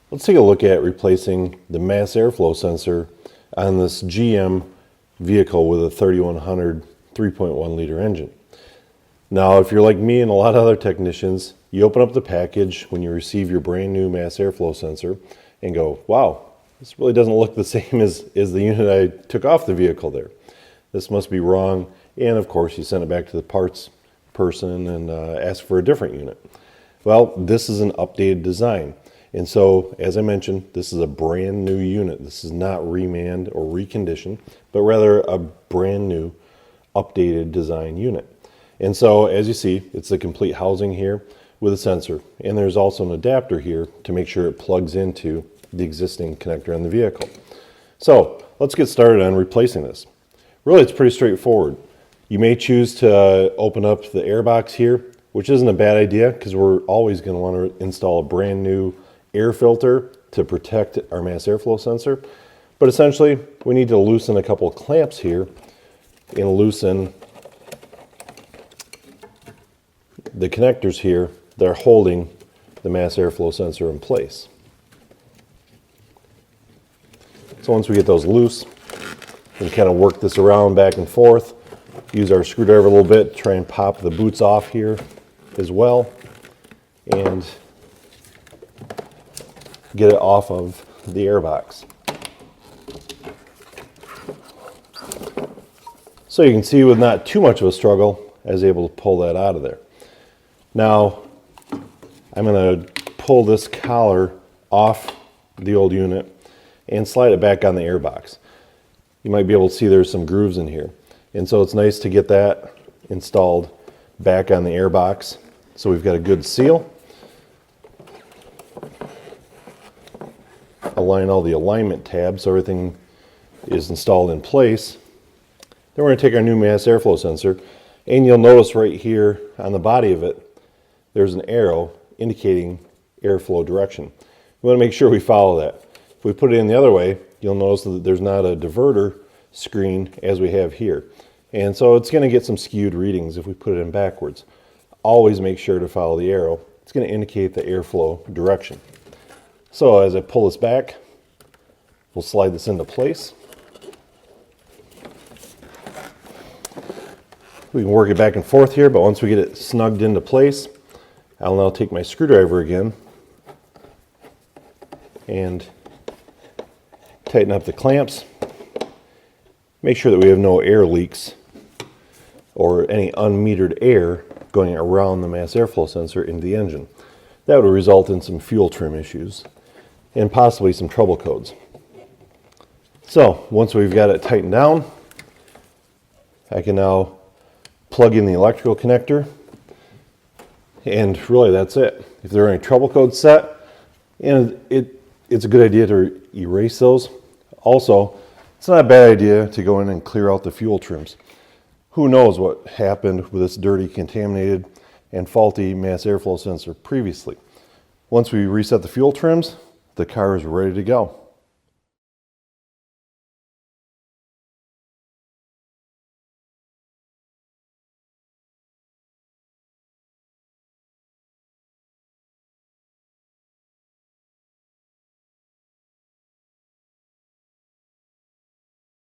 Let's take a look at replacing the mass airflow sensor on this GM vehicle with a 3100 3.1 liter engine. Now, if you're like me and a lot of other technicians, you open up the package when you receive your brand new mass airflow sensor and go, wow, this really doesn't look the same as the unit I took off the vehicle there. This must be wrong. And of course, you send it back to the parts person and ask for a different unit. Well, this is an updated design. And so, as I mentioned, this is a brand new unit. This is not remanned or reconditioned, but rather a brand new updated design unit. And so, as you see, it's the complete housing here with a sensor. And there's also an adapter here to make sure it plugs into the existing connector on the vehicle. So, let's get started on replacing this. Really, it's pretty straightforward. You may choose to open up the air box here, which isn't a bad idea because we're always going to want to install a brand new air filter to protect our mass airflow sensor. But essentially, we need to loosen a couple of clamps here and loosen the connectors here that are holding the mass airflow sensor in place. So once we get those loose, we can kind of work this around back and forth, use our screwdriver a little bit, try and pop the boots off here as well, and get it off of the airbox. So you can see with not too much of a struggle, I was able to pull that out of there. Now, I'm going to pull this collar off the old unit and slide it back on the airbox. You might be able to see there's some grooves in here. And so it's nice to get that installed back on the airbox. So we've got a good seal. Align all the alignment tabs so everything is installed in place. Then we're going to take our new mass airflow sensor, and you'll notice right here on the body of it, there's an arrow indicating airflow direction. We want to make sure we follow that. If we put it in the other way, you'll notice that there's not a diverter screen as we have here. And so it's going to get some skewed readings if we put it in backwards. Always make sure to follow the arrow. It's going to indicate the airflow direction. So as I pull this back, we'll slide this into place. We can work it back and forth here, but once we get it snugged into place, I'll now take my screwdriver again and tighten up the clamps. Make sure that we have no air leaks or any unmetered air going around the mass airflow sensor into the engine. That would result in some fuel trim issues and possibly some trouble codes. So once we've got it tightened down, I can now plug in the electrical connector, and really that's it. If there are any trouble codes set, and it's a good idea to erase those. Also, it's not a bad idea to go in and clear out the fuel trims. Who knows what happened with this dirty, contaminated, and faulty mass airflow sensor previously. Once we reset the fuel trims, the car is ready to go.